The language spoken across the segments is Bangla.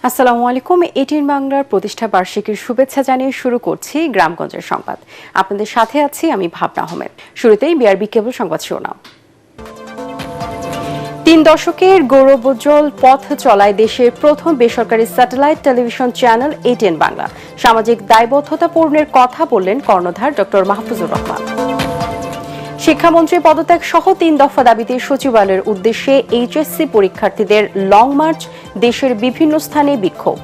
আসসালামু আলাইকুম। এটিএন বাংলার প্রতিষ্ঠা বার্ষিকীর শুভেচ্ছা জানিয়ে শুরু করছি গ্রামগঞ্জের সংবাদ। আপনাদের সাথে আছি আমি ভাবনা আহমেদ। শুরুতেই বিআরবি কেবল সংবাদ শিরোনাম। 3 দশকের গৌরবোজ্জ্বল পথ চলায় দেশের প্রথম বেসরকারি satellite television channel ATN Bangla. সামাজিক দায়বদ্ধতা পূরণের কথা বললেন কর্ণধার ডক্টর মাহফুজুর রহমান। শিক্ষামন্ত্রী পদত্যাগ সহ 3 দফা দাবিতে সচিবালয়ের উদ্দেশ্যে এইচএসসি পরীক্ষার্থীদের লং মার্চ, দেশের বিভিন্ন স্থানে বিক্ষোভ।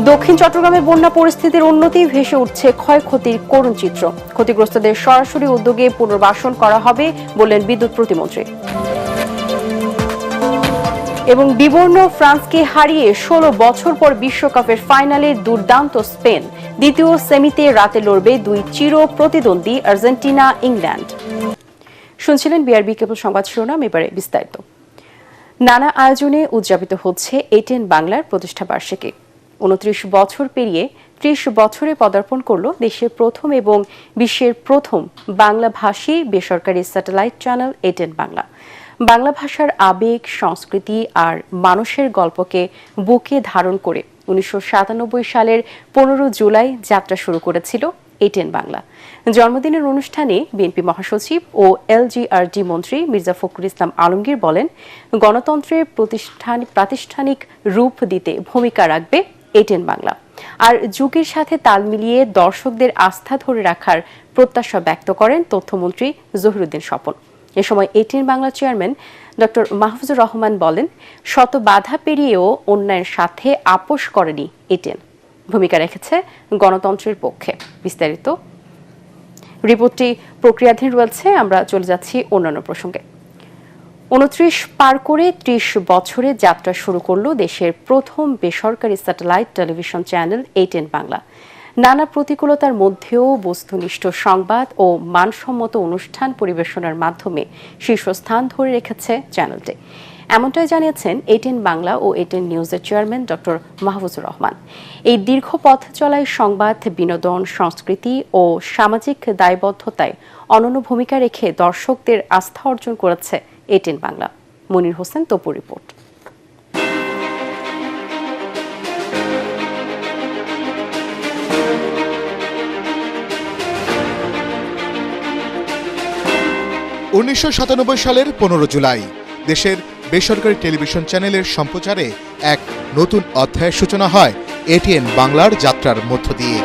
দক্ষিণ চট্টগ্রামে বন্যা পরিস্থিতির উন্নতি, ভেসে উঠছে ক্ষয়ক্ষতির করুণ চিত্র। ক্ষতিগ্রস্তদের সরাসরি উদ্যোগে পুনর্বাসন করা হবে বললেন বিদ্যুৎ প্রতিমন্ত্রী। এবং বিবর্ণ ফ্রান্সকে হারিয়ে 16 বছর পর বিশ্বকাপের ফাইনালে দুর্দান্ত স্পেন। দ্বিতীয় সেমিতে রাতে লড়বে 2 চির প্রতিদ্বন্দ্বী আর্জেন্টিনা, ইংল্যান্ড। শুনছিলেন বিআরবি কেবল সংবাদ শিরোনাম, এবারে বিস্তারিত। নানা আয়োজনে উদযাপিত হচ্ছে এটিএন বাংলার প্রতিষ্ঠা বার্ষিকী। 29 বছর পেরিয়ে 30 বছরে পদার্পণ করল দেশের প্রথম এবং বিশ্বের প্রথম বাংলাভাষী বেসরকারি satellite channel ATN Bangla. Bangla ভাষার আবেগ, সংস্কৃতি আর মানুষের গল্পকে বুকে ধারণ করে 1997 সালের 15 জুলাই যাত্রা শুরু করেছিল এটিএন বাংলা। জন্মদিনের অনুষ্ঠানে বিএনপি মহাসচিব ও এলজিআরডি মন্ত্রী মির্জা ফখরুল ইসলাম আলমগীর বলেন, গণতন্ত্রের প্রাতিষ্ঠানিক রূপ দিতে ভূমিকা রাখবে এটিএন বাংলা। আর যুগের সাথে তাল মিলিয়ে দর্শকদের আস্থা ধরে রাখার প্রত্যাশা ব্যক্ত করেন তথ্যমন্ত্রী জহিরুদ্দিন স্বপন। এ সময় ATN Bangla chairman doctor Mahfuzur Rahman বলেন, শত বাধা পেরিয়েও অন্যায়ের সাথে আপোষ করেনি এটিএন, ভূমিকা রেখেছে গণতন্ত্রের পক্ষে। বিস্তারিত রিপোর্টটি প্রক্রিয়াধীন রয়েছে। আমরা চলে যাচ্ছি অন্যান্য প্রসঙ্গে। 29 পার করে 30 বছরে যাত্রা শুরু করল দেশের প্রথম বেসরকারি satellite television channel ATN Bangla. নানা প্রতিকূলতার মধ্যেও বস্তুনিষ্ঠ সংবাদ ও মানসম্মত অনুষ্ঠান পরিবেশনার মাধ্যমে শীর্ষস্থান ধরে রেখেছে চ্যানেলটি। এমনটাই জানিয়েছেন এটিএন বাংলা ও এটিএন নিউজের চেয়ারম্যান ডক্টর মাহফুজুর রহমান। এই দীর্ঘ পথ চলায় সংবাদ, বিনোদন, সংস্কৃতি ও সামাজিক দায়বদ্ধতায় অনন্য ভূমিকা রেখে দর্শকদের আস্থা অর্জন করেছে এটিএন বাংলা। মনির হোসেন তপু রিপোর্ট। সালের 15 জুলাই দেশের বেসরকারি টেলিভিশন চ্যানেলের সম্প্রচারে এক নতুন অধ্যায়ের সূচনা হয় এটিএন বাংলার যাত্রার মধ্য দিয়ে।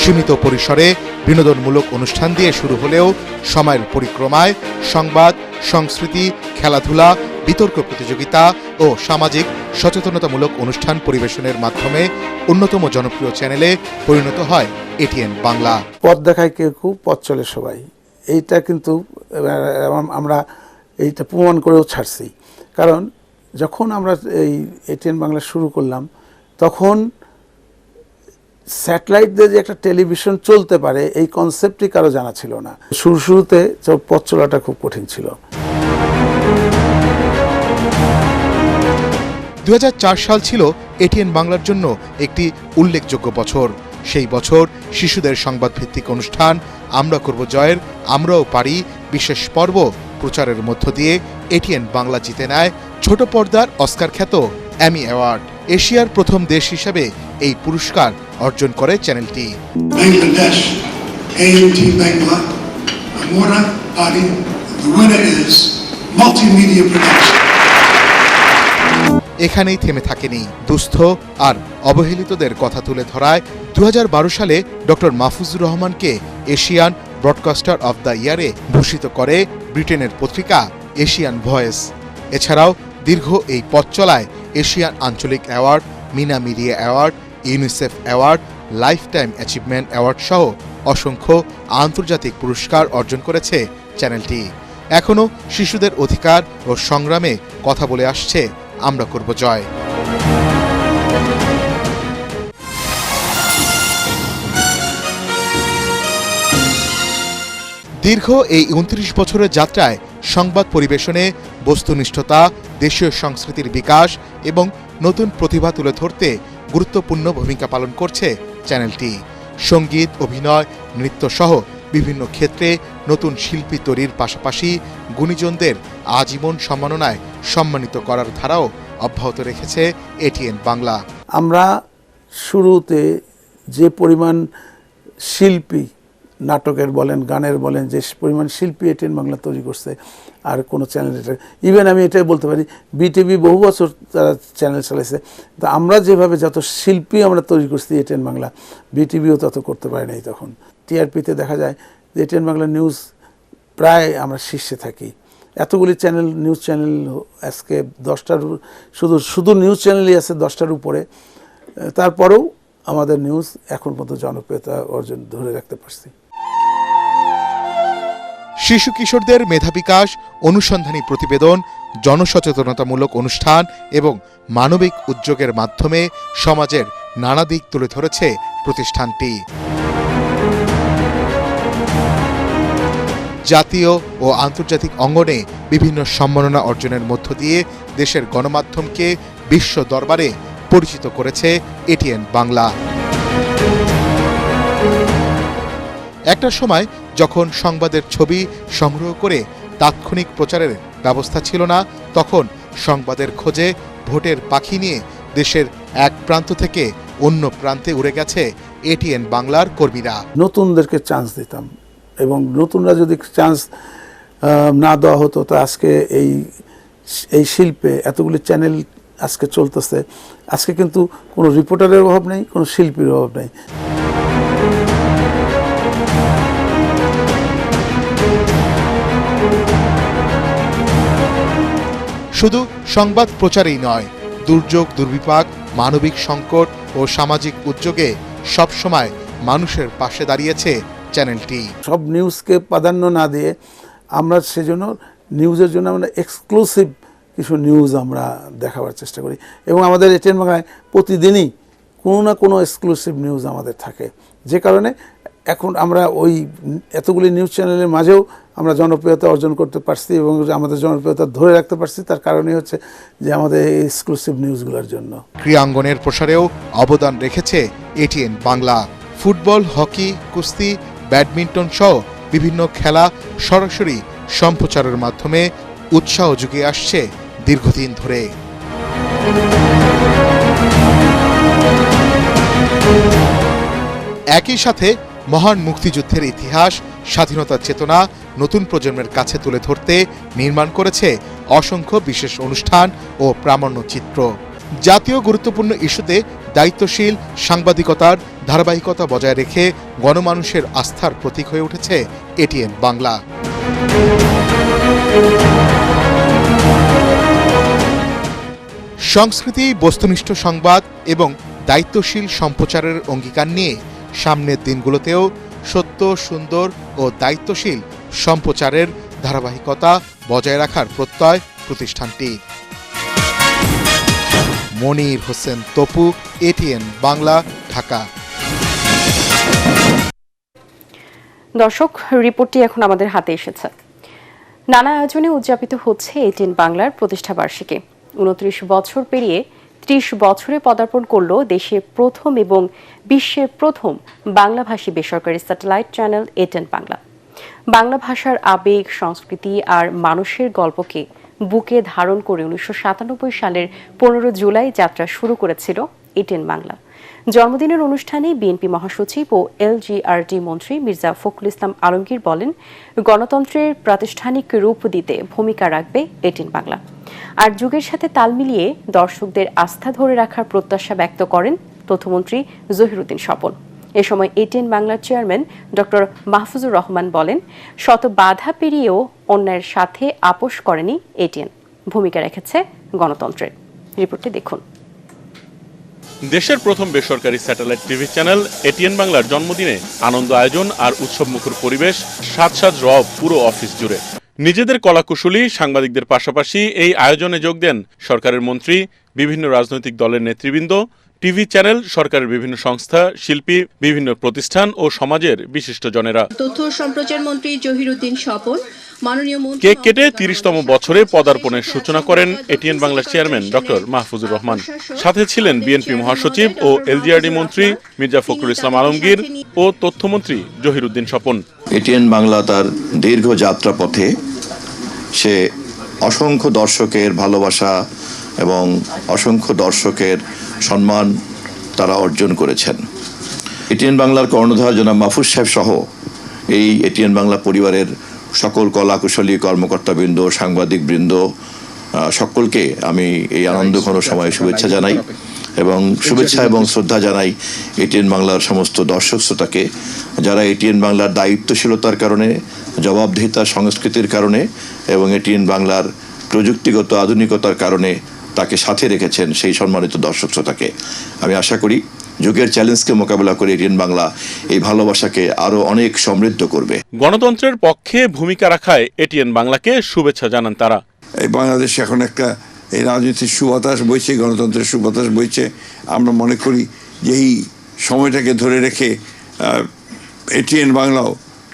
সীমিত পরিসরে বিনোদনমূলক অনুষ্ঠান দিয়ে শুরু হলেও সময়ের পরিক্রমায় সংবাদ, সংস্কৃতি, খেলাধুলা, বিতর্ক প্রতিযোগিতা ও সামাজিক সচেতনতামূলক অনুষ্ঠান পরিবেশনের মাধ্যমে অন্যতম জনপ্রিয় চ্যানেলে পরিণত হয় এটিএন বাংলা। পথ দেখায় কেউ, পথ চলে সবাই, এইটা কিন্তু আমরা এইটা প্রমাণ করেও ছাড়ছি। কারণ যখন আমরা এই এটিএন বাংলা শুরু করলাম, তখন স্যাটেলাইট দিয়ে যে একটা টেলিভিশন চলতে পারে এই কনসেপ্টই কারো জানা ছিল না। শুরুতে পথ চলাটা খুব কঠিন ছিল। 2004 সাল ছিল এটিএন বাংলার জন্য একটি উল্লেখযোগ্য বছর। সেই বছর শিশুদের সংবাদভিত্তিক অনুষ্ঠান আমরা করব জয়ের আমরাও পারি বিশেষ পর্ব প্রচারের মধ্য দিয়ে এটিএন বাংলা জিতে নেয় ছোট পর্দার অস্কার খ্যাত অ্যামি অ্যাওয়ার্ড। এশিয়ার প্রথম দেশ হিসেবে এই পুরস্কার অর্জন করে চ্যানেলটি। এখানেই থেমে থাকেনি, দুস্থ আর অবহেলিতদের কথা তুলে ধরায় 2012 সালে ডক্টর মাহফুজুর রহমানকে এশিয়ান ব্রডকাস্টার অব দ্য ইয়ারে ভূষিত করে ব্রিটেনের পত্রিকা এশিয়ান ভয়েস। এছাড়াও দীর্ঘ এই পথ চলায় এশিয়ান আঞ্চলিক award, Meena media award, UNICEF award, lifetime achievement award সহ অসংখ্য আন্তর্জাতিক পুরস্কার অর্জন করেছে চ্যানেলটি। এখনও শিশুদের অধিকার ও সংগ্রামে কথা বলে আসছে আমরা করব জয়। দীর্ঘ এই 29 বছরের যাত্রায় সংবাদ পরিবেশনে বস্তুনিষ্ঠতা, দেশীয় সংস্কৃতির বিকাশ এবং নতুন প্রতিভা তুলে ধরতে গুরুত্বপূর্ণ ভূমিকা পালন করছে চ্যানেলটি। সঙ্গীত, অভিনয়, নৃত্য সহ বিভিন্ন ক্ষেত্রে নতুন শিল্পী তৈরির পাশাপাশি গুণীজনদের আজীবন সম্মাননায় সম্মানিত করার ধারাও অব্যাহত রেখেছে এটিএন বাংলা। আমরা শুরুতে যে পরিমাণ শিল্পী, নাটকের বলেন, গানের বলেন, যে পরিমাণ শিল্পী এটিএন বাংলা তৈরি করছে আর কোনো চ্যানেল, ইভেন আমি এটাই বলতে পারি বিটিভি বহু বছর তারা চ্যানেল চালাইছে, তো আমরা যেভাবে যত শিল্পী আমরা তৈরি করছি এটিএন বাংলা, বিটিভিও তত করতে পারে নাই। তখন টিআরপিতে দেখা যায় যে এটিএন বাংলা নিউজ প্রায় আমরা শীর্ষে থাকি। এতগুলি চ্যানেল, নিউজ চ্যানেল আজকে 10টার, শুধু নিউজ চ্যানেলই আছে 10টার উপরে, তারপরেও আমাদের নিউজ এখন পর্যন্ত জনপ্রিয়তা অর্জন ধরে রাখতে পারছি। শিশু কিশোরদের মেধা বিকাশ, অনুসন্ধানী প্রতিবেদন, জনসচেতনতামূলক অনুষ্ঠান এবং মানবিক উদ্যোগের মাধ্যমে সমাজের নানা দিক তুলে ধরেছে প্রতিষ্ঠানটি। জাতীয় ও আন্তর্জাতিক অঙ্গনে বিভিন্ন সম্মাননা অর্জনের মধ্য দিয়ে দেশের গণমাধ্যমকে বিশ্ব দরবারে পরিচিত করেছে এটিএন বাংলা। একটা সময় যখন সংবাদের ছবি সংগ্রহ করে তাৎক্ষণিক প্রচারের ব্যবস্থা ছিল না, তখন সংবাদের খোঁজে ভোটের পাখি নিয়ে দেশের এক প্রান্ত থেকে অন্য প্রান্তে উড়ে গেছে এটিএন বাংলার কর্মীরা। নতুনদেরকে চান্স দিতাম এবং নতুনরা যদি চান্স না দেওয়া হতো তো আজকে এই শিল্পে এতগুলি চ্যানেল আজকে চলতেছে, আজকে কিন্তু কোনো রিপোর্টারের অভাব নেই, কোনো শিল্পীর অভাব নেই। শুধু সংবাদ প্রচারেই নয়, দুর্যোগ, দুর্বিপাক, মানবিক সংকট ও সামাজিক উদ্যোগে সবসময় মানুষের পাশে দাঁড়িয়েছে চ্যানেলটি। সব নিউজকে প্রাধান্য না দিয়ে আমরা সেজন্য নিউজের জন্য আমরা এক্সক্লুসিভ কিছু নিউজ আমরা দেখাবার চেষ্টা করি এবং আমাদের এটিএন বাংলায় প্রতিদিনই কোনো না কোনো এক্সক্লুসিভ নিউজ আমাদের থাকে, যে কারণে এখন আমরা ওই এতগুলি নিউজ চ্যানেলের মাঝেও আমরা জনপ্রিয়তা অর্জন করতে পারছি এবং আমাদের জনপ্রিয়তা ধরে রাখতে পারছি। তার কারণই হচ্ছে যে আমাদের এই এক্সক্লুসিভ নিউজগুলোর জন্য। ক্রীড়াঙ্গনের প্রসারেও অবদান রেখেছে এটিএন বাংলা। ফুটবল, হকি, কুস্তি, ব্যাডমিন্টন সহ বিভিন্ন খেলা সরাসরি সম্প্রচারের মাধ্যমে উৎসাহ যুগিয়ে আসছে দীর্ঘদিন ধরে। একই সাথে মহান মুক্তিযুদ্ধের ইতিহাস, স্বাধীনতার চেতনা নতুন প্রজন্মের কাছে তুলে ধরতে নির্মাণ করেছে অসংখ্য বিশেষ অনুষ্ঠান ও প্রামাণ্যচিত্র। জাতীয় গুরুত্বপূর্ণ ইস্যুতে দায়িত্বশীল সাংবাদিকতার ধারাবাহিকতা বজায় রেখে গণমানুষের আস্থার প্রতীক হয়ে উঠেছে এটিএন বাংলা। সংস্কৃতি, বস্তুনিষ্ঠ সংবাদ এবং দায়িত্বশীল সম্প্রচারের অঙ্গীকার নিয়ে সামনের দিনগুলোতেও সত্য, সুন্দর ও দায়িত্বশীল সম্প্রচারের ধারাবাহিকতা বজায় রাখার প্রত্যয় প্রতিষ্ঠানটি। মনির হোসেন তপু, এটিএন বাংলা, ঢাকা। দর্শক, রিপোর্টটি এখন আমাদের হাতে এসেছে। নানা আয়োজনে উদযাপিত হচ্ছে এটিএন বাংলার প্রতিষ্ঠা বার্ষিকী। 29 বছর পেরিয়ে 30 বছরে পদার্পণ করল দেশের প্রথম এবং বিশ্বের প্রথম বাংলাভাষী বেসরকারি satellite channel ATN Bangla. Bangla ভাষার আবেগ, সংস্কৃতি আর মানুষের গল্পকে বুকে ধারণ করে 1997 সালের 15 জুলাই যাত্রা শুরু করেছিল এটিএন বাংলা। জন্মদিনের অনুষ্ঠানে বিএনপি মহাসচিব ও এলজিআরডি মন্ত্রী মির্জা ফখরুল ইসলাম আলমগীর বলেন, গণতন্ত্রের প্রাতিষ্ঠানিক রূপ দিতে ভূমিকা রাখবে এটিএন বাংলা। আর যুগের সাথে তাল মিলিয়ে দর্শকদের আস্থা ধরে রাখার প্রত্যাশা ব্যক্ত করেন তথ্যমন্ত্রী জহিরুদ্দিন স্বপন। এ সময় এটিএন বাংলার চেয়ারম্যান ডক্টর মাহফুজুর রহমান বলেন, শত বাধা পেরিয়েও অন্যায়ের সাথে আপোষ করেনি এটিএন, ভূমিকা রেখেছে গণতন্ত্রের। রিপোর্টটি দেখুন। দেশের প্রথম বেসরকারি স্যাটেলাইট টিভি চ্যানেল এটিএন বাংলার জন্মদিনে আনন্দ আয়োজন আর উৎসবমুখর পরিবেশ, সাজ রব পুরো অফিস জুড়ে। নিজেদের কলাকুশলী সাংবাদিকদের পাশাপাশি এই আয়োজনে যোগ দেন সরকারের মন্ত্রী, বিভিন্ন রাজনৈতিক দলের নেতৃবৃন্দ, টিভি চ্যানেল, সরকারের বিভিন্ন সংস্থা, শিল্পী, বিভিন্ন প্রতিষ্ঠান ও সমাজের বিশিষ্টজনেরা। তথ্য সম্প্রচার মন্ত্রী জহিরুদ্দিন স্বপন, কেক কেটে ৩০তম বছরে পদার্পণের সূচনা করেন এটিএন বাংলার চেয়ারম্যান ডক্টর মাহফুজুর রহমান। সাথে ছিলেন বিএনপি মহাসচিব ও এলজিআরডি মন্ত্রী মির্জা ফখরুল ইসলাম আলমগীর ও তথ্যমন্ত্রী জহিরুদ্দিন স্বপন। এটিএন বাংলা তার দীর্ঘ যাত্রা পথে সে অসংখ্য দর্শকের ভালোবাসা এবং অসংখ্য দর্শকের সম্মান তারা অর্জন করেছেন। এটিএন বাংলার কর্ণধার জনাব মাহফুজ সাহেব সহ এই এটিএন বাংলা পরিবারের সকল কলাকুশলী কর্মকর্তাবৃন্দ, সাংবাদিকবৃন্দ সকলকে আমি এই আনন্দঘন সময়ে শুভেচ্ছা জানাই এবং শুভেচ্ছা এবং শ্রদ্ধা জানাই এটিএন বাংলার সমস্ত দর্শক শ্রোতাকে, যারা এটিএন বাংলার দায়িত্বশীলতার কারণে, জবাবদিহিতার সংস্কৃতির কারণে এবং এটিএন বাংলার প্রযুক্তিগত আধুনিকতার কারণে তাকে সাথে রেখেছেন। সেই সম্মানিত দর্শক শ্রোতাকে আমি আশা করি যুগের চ্যালেঞ্জকে মোকাবেলা করে এটিএন বাংলা এই ভালোবাসাকে আরো অনেক সমৃদ্ধ করবে। গণতন্ত্রের পক্ষে ভূমিকা রাখায় এটিএন বাংলাকে শুভেচ্ছা জানান তারা। এই বাংলাদেশে এখন একটা এই রাজনীতির সুবাতাস বইছে, গণতন্ত্রের সুবাতাস বইছে। আমরা মনে করি যে এই সময়টাকে ধরে রেখে এটিএন বাংলাও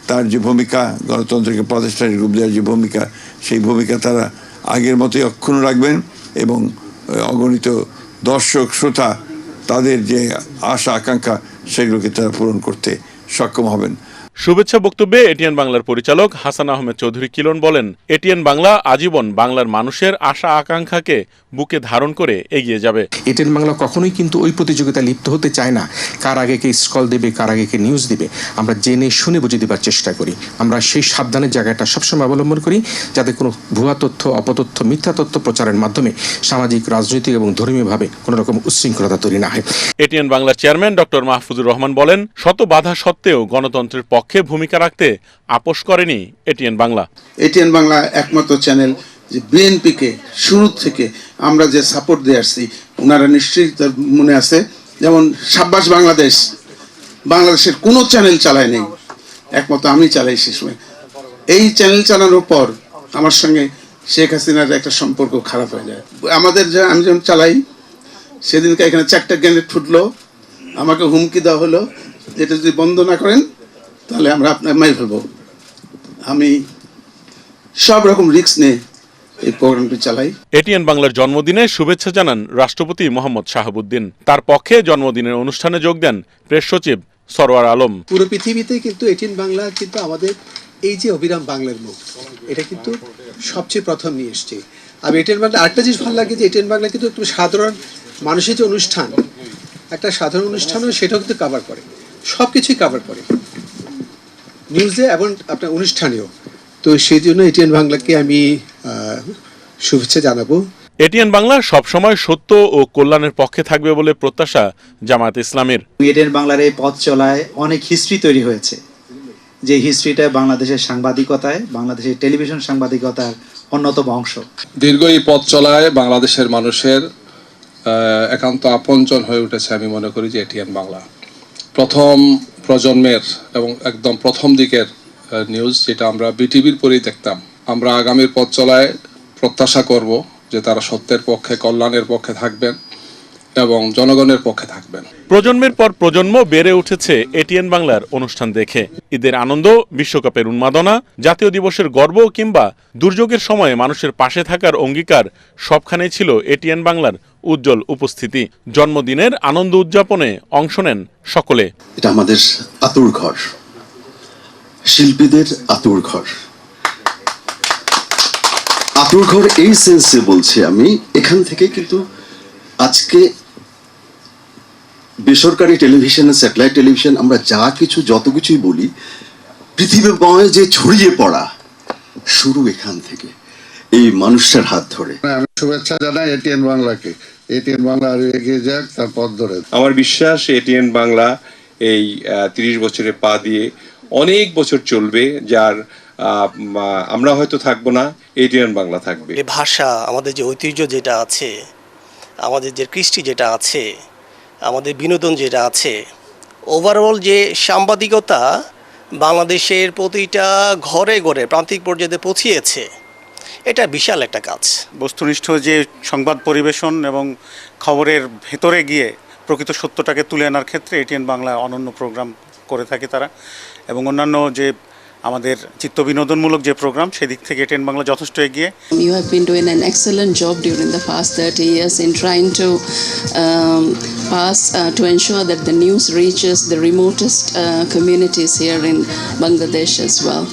তার যে ভূমিকা, গণতন্ত্রকে প্রতিষ্ঠার রূপ দেওয়ার যে ভূমিকা, সেই ভূমিকা তারা আগের মতোই অক্ষুণ্ণ রাখবেন এবং অগণিত দর্শক শ্রোতা তাদের যে আশা আকাঙ্ক্ষা সেগুলোকে তারা পূরণ করতে সক্ষম হবেন। শুভেচ্ছা বক্তব্যে এটিএন বাংলার পরিচালক হাসান আহমেদ চৌধুরী কিলন বলেন, এটিএন বাংলা আজীবন বাংলার মানুষের আশা আকাঙ্ক্ষাকে বুকে ধারণ করে এগিয়ে যাবে। এটিএন বাংলা কখনোই কিন্তু ওই প্রতিযোগিতায় লিপ্ত হতে চায় না, কার আগে কে স্কল দেবে, কার আগে কে নিউজ দিবে। আমরা জেনে শুনে বুঝে দেবার চেষ্টা করি। আমরা সেই সাবধানের জায়গাটা সবসময় অবলম্বন করি, যাতে কোনো ভুয়া তথ্য, অপতথ্য, মিথ্যা তথ্য প্রচারের মাধ্যমে সামাজিক, রাজনৈতিক এবং ধর্মীয়ভাবে কোনো রকম উচ্ছৃঙ্খলতা তৈরি না হয়। এটিএন বাংলার চেয়ারম্যান ডক্টর মাহফুজুর রহমান বলেন, শত বাধা সত্ত্বেও গণতন্ত্রের পক্ষে ভূমিকা রাখতে আপোষ করেনি এটিএন বাংলা। এটিএন বাংলা একমাত্র চ্যানেল যে বিএনপিকে শুরু থেকে আমরা যে সাপোর্ট দিয়ে আসছি, ওনারা নিশ্চয়ই মনে আছে। যেমন সাব্বাস বাংলাদেশ, বাংলাদেশের কোনো চ্যানেল চালায় নেই, একমাত্র আমি চালাই সে সময়। এই চ্যানেল চালানোর পর আমার সঙ্গে শেখ হাসিনার একটা সম্পর্ক খারাপ হয়ে যায়। আমাদের যে আমি যখন চালাই, সেদিনকে এখানে 4টা গ্রেনেড ফুটলো, আমাকে হুমকি দেওয়া হলো, এটা যদি বন্ধ না করেন তাহলে আমরা আপনার মেরে ফেলবো। আমি সব রকম রিস্ক নিয়ে এই প্রোগ্রামটি চালাই। এটিএন বাংলার জন্মদিনে শুভেচ্ছা জানান রাষ্ট্রপতি মোহাম্মদ শাহাবুদ্দিন। তার পক্ষে জন্মদিনের অনুষ্ঠানে যোগ দেন প্রেস সচিব সরওয়ার আলম। পুরো পৃথিবীতে কিন্তু এটিএন বাংলা কিন্তু আমাদের এই যে অবিরাম বাংলার মুখ, এটা কিন্তু সবচেয়ে প্রথম নিয়ে এসছে। আমি এটিএন বাংলা আরেকটা জিনিস ভালো লাগে যে এটিএন বাংলা কিন্তু একটু সাধারণ মানুষের যে অনুষ্ঠান, একটা সাধারণ অনুষ্ঠানও সেটাও কিন্তু কাভার করে, সব কিছুই কাভার করে, নিউজে এবং আপনার অনুষ্ঠানেও। তো সেই জন্য এটিএন বাংলাকে আমি শুভেচ্ছা জানাবো। এটিএন বাংলা সবসময় সত্য ও কল্যাণের পক্ষে থাকবে বলে প্রত্যাশা জামায়াত ইসলামের। এটিএন বাংলার এই পথ চলায় অনেক হিস্ট্রি তৈরি হয়েছে, যে হিস্ট্রিটা বাংলাদেশের সাংবাদিকতায়, বাংলাদেশের টেলিভিশন সাংবাদিকতার অন্যতম অংশ। দীর্ঘ এই পথ চলায় বাংলাদেশের মানুষের একান্ত আপনজন হয়ে উঠেছে আমি মনে করি যে এটিএন বাংলা। প্রথম প্রজন্মের এবং একদম প্রথম দিকের নিউজ যেটা আমরা বিটিভির পরেই দেখতাম। আমরা আগামীর পথ চলায় প্রত্যাশা করব যে তারা সত্যের পক্ষে, কল্যাণের পক্ষে থাকবেন এবং জনগণের পক্ষে থাকবেন। প্রজন্মের পর প্রজন্ম বেড়ে উঠেছে এটিএন বাংলার অনুষ্ঠান দেখে। ঈদের আনন্দ, বিশ্বকাপের উন্মাদনা, জাতীয় দিবসের গর্ব কিংবা দুর্যোগের সময়ে মানুষের পাশে থাকার অঙ্গীকার সবখানেই ছিল এটিএন বাংলার উজ্জ্বল উপস্থিতি। জন্মদিনের আনন্দ উদযাপনে অংশ নেন সকলে। এটা আমাদের আতুর ঘর, শিল্পীদের আতুর ঘর। আতুর ঘর এই সেন্সে বলছি আমি, এখান থেকে কিন্তু আজকে বেসরকারি টেলিভিশন, স্যাটেলাইট টেলিভিশন, আমরা যা কিছু যত কিছুই বলি, পৃথিবীময় যে ছড়িয়ে পড়া শুরু এখান থেকে, এই মানুষটার হাত ধরে। আমি শুভেচ্ছা জানাই এটিএন বাংলাকে। এটিএন বাংলা আরো এগিয়ে যাক, তার পথ ধরে। আমার বিশ্বাস এটিএন বাংলা এই 30 বছরে পা দিয়ে অনেক বছর চলবে, যার আমরা হয়তো থাকবো না, এটিএন বাংলা থাকবে। এই ভাষা, আমাদের যে ঐতিহ্য যেটা আছে, আমাদের যে কৃষ্টি যেটা আছে, আমাদের বিনোদন যেটা আছে, ওভারঅল যে সাংবাদিকতা বাংলাদেশের প্রতিটা ঘরে ঘরে প্রান্তিক পর্যায়ে পৌঁছিয়েছে, এটা বিশাল একটা কাজ। বস্তুনিষ্ঠ যে সংবাদ পরিবেশন এবং খবরের ভেতরে গিয়ে প্রকৃত সত্যটাকে তুলে আনার ক্ষেত্রে এটিএন বাংলা অনন্য প্রোগ্রাম করে থাকে তারা, এবং অন্যান্য যে আমাদের চিত্ত বিনোদনমূলক যে প্রোগ্রাম সেদিক থেকে এটিএন বাংলা যথেষ্ট এগিয়ে। You have been doing an excellent job during the past 30 years in trying to to ensure that the news reaches the remotest communities here in Bangladesh as well.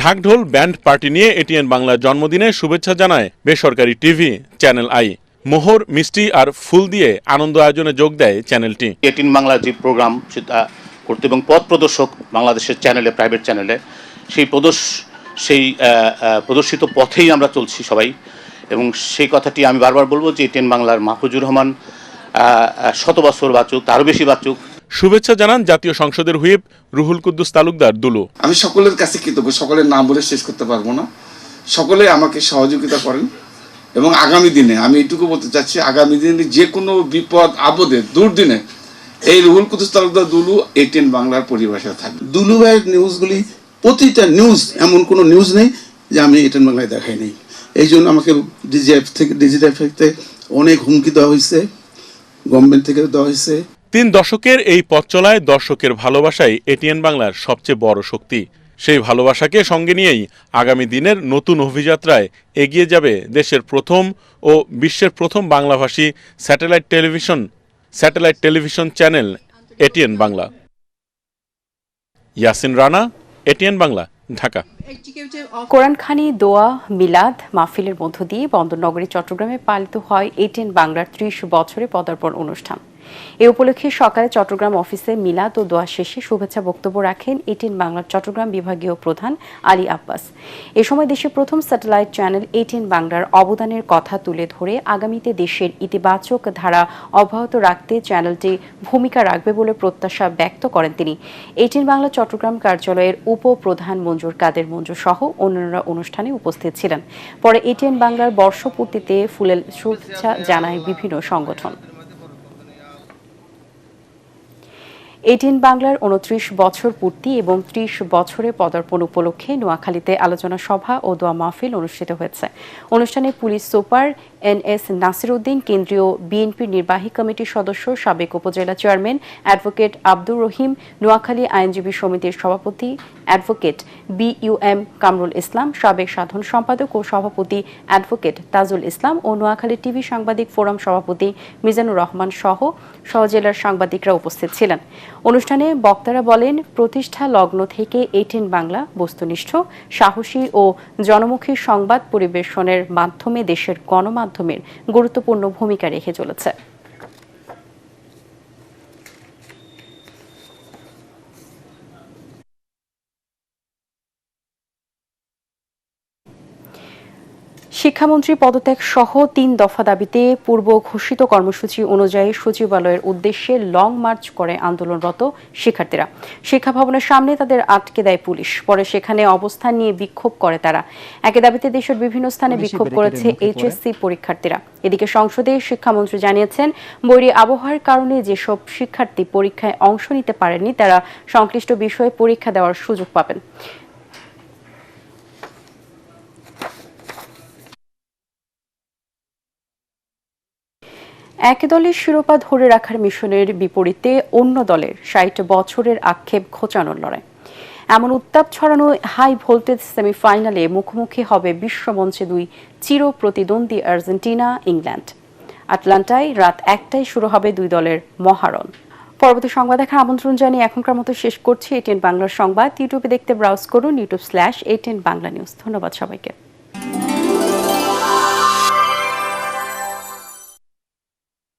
ঢাকঢোল ব্যান্ড পার্টি নিয়ে এটিএন বাংলার জন্মদিনে শুভেচ্ছা জানায় বেসরকারি টিভি চ্যানেল আই। মোহর, মিষ্টি আর ফুল দিয়ে আনন্দ আয়োজনে যোগ দেয় চ্যানেলটি। এটিএন বাংলার যে প্রোগ্রাম সেটা করতে এবং পথ প্রদর্শক বাংলাদেশের চ্যানেলে, প্রাইভেট চ্যানেলে সেই প্রদর্শিত পথেই আমরা চলছি সবাই। এবং সেই কথাটি আমি বারবার বলবো যে এটিএন বাংলার মাহফুজুর রহমান 100 বছর বাঁচুক, তারও বেশি বাঁচুক। শুভেচ্ছা জানান জাতীয় সংসদের হুইপ রুহুল কুদ্দুস তালুকদার দুলু। আমি সকলের কাছে কৃতজ্ঞ, সকলের নাম বলে শেষ করতে পারবো না। সকলে আমাকে সহযোগিতা করেন এবং আগামী দিনে আমি এটুকু বলতে চাচ্ছি, আগামী দিনে যে কোনো বিপদ আপদে দুর্দিনে এই রুহুল কুদ্দুস তালুকদার দুলু এটিএন বাংলার পরিভাষা থাকবে। দুলু ভাইয়ের নিউজগুলি প্রতিটা নিউজ, এমন কোনো নিউজ নেই যে আমি এটিএন বাংলায় দেখাই নেই। এই জন্য আমাকে ডিজিটাল থেকে অনেক হুমকি দেওয়া হয়েছে, গভর্নমেন্ট থেকে দেওয়া হয়েছে। 3 দশকের এই পথ চলায় দর্শকের ভালোবাসাই এটিএন বাংলার সবচেয়ে বড় শক্তি। সেই ভালোবাসাকে সঙ্গে নিয়েই আগামী দিনের নতুন অভিযাত্রায় এগিয়ে যাবে দেশের প্রথম ও বিশ্বের প্রথম বাংলাভাষী satellite television channel ATN Bangla. Yasin Rana, ATN Bangla, Dhaka. কোরআনখানি, দোয়া, মিলাদ মাহফিলের মধ্য দিয়ে বন্দরনগরী চট্টগ্রামে পালিত হয় এটিএন বাংলার 30 বছরে পদার্পণ অনুষ্ঠান। এ উপলক্ষে সকালে চট্টগ্রাম অফিসে মিলাদ ও দোয়া শেষে শুভেচ্ছা বক্তব্য রাখেন এটিএন বাংলার চট্টগ্রাম বিভাগীয় প্রধান আলী আব্বাস। এ সময় দেশের প্রথম স্যাটেলাইট চ্যানেল এটিএন বাংলার অবদানের কথা তুলে ধরে আগামীতে দেশের ইতিবাচক ধারা অব্যাহত রাখতে চ্যানেলটি ভূমিকা রাখবে বলে প্রত্যাশা ব্যক্ত করেন তিনি। এটিএন বাংলা চট্টগ্রাম কার্যালয়ের উপপ্রধান মঞ্জুর কাদের মঞ্জু সহ অন্যান্যরা অনুষ্ঠানে উপস্থিত ছিলেন। পরে এটিএন বাংলার বর্ষপূর্তিতে ফুলেল শুভেচ্ছা জানায় বিভিন্ন সংগঠন। এটিএন বাংলার 29 বছর পূর্তি এবং 30 বছরে পদার্পণ উপলক্ষে নোয়াখালীতে আলোচনা সভা ও দোয়া মাহফিল অনুষ্ঠিত হয়েছে। অনুষ্ঠানে police super NS Nasir Uddin, কেন্দ্রীয় বিএনপির নির্বাহী কমিটির সদস্য, সাবেক উপজেলা চেয়ারম্যান অ্যাডভোকেট আব্দুর রহিম, নোয়াখালী আইনজীবী সমিতির সভাপতি অ্যাডভোকেট BUM কামরুল ইসলাম, সাবেক সাধারণ সম্পাদক ও সভাপতি অ্যাডভোকেট তাজুল ইসলাম ও নোয়াখালী টিভি সাংবাদিক ফোরাম সভাপতি মিজানুর রহমান সহ সহজেলার সাংবাদিকরা উপস্থিত ছিলেন। অনুষ্ঠানে বক্তারা বলেন, প্রতিষ্ঠা লগ্ন থেকে এটিএন বাংলা বস্তুনিষ্ঠ, সাহসী ও জনমুখী সংবাদ পরিবেশনের মাধ্যমে দেশের গণমাধ্যমের গুরুত্বপূর্ণ ভূমিকা রেখে চলেছে। শিক্ষামন্ত্রী পদত্যাগ সহ 3 দফা দাবিতে পূর্ব ঘোষিত কর্মসূচি অনুযায়ী সচিবালয়ের উদ্দেশ্যে লং মার্চ করে আন্দোলনরত শিক্ষার্থীরা। শিক্ষা ভবনের সামনে তাদের আটকে দেয় পুলিশ। পরে সেখানে অবস্থান নিয়ে বিক্ষোভ করে তারা। একই দাবিতে দেশের বিভিন্ন স্থানে বিক্ষোভ করেছে HSC পরীক্ষার্থীরা। এদিকে সংসদে শিক্ষামন্ত্রী জানিয়েছেন, বৈরী আবহাওয়ার কারণে যেসব শিক্ষার্থী পরীক্ষায় অংশ নিতে পারেননি তারা সংশ্লিষ্ট বিষয়ে পরীক্ষা দেওয়ার সুযোগ পাবেন। এক দলের শিরোপা ধরে রাখার মিশনের বিপরীতে অন্য দলের 60 বছরের আক্ষেপ ঘোচানোর লড়াই। এমন উত্তাপ ছড়ানো হাই ভোল্টেজ সেমিফাইনালে মুখোমুখি হবে বিশ্বমঞ্চে 2 চির প্রতিদ্বন্দ্বী আর্জেন্টিনা ইংল্যান্ড। আটলান্টায় রাত 1টায় শুরু হবে 2 দলের মহারণ। পরবর্তী সংবাদ দেখার আমন্ত্রণ জানিয়ে এখনকার মতো শেষ করছি এটিএন বাংলার সংবাদ। ইউটিউবে দেখতে ব্রাউজ করুন youtube/ATN বাংলা নিউজ। ধন্যবাদ সবাইকে।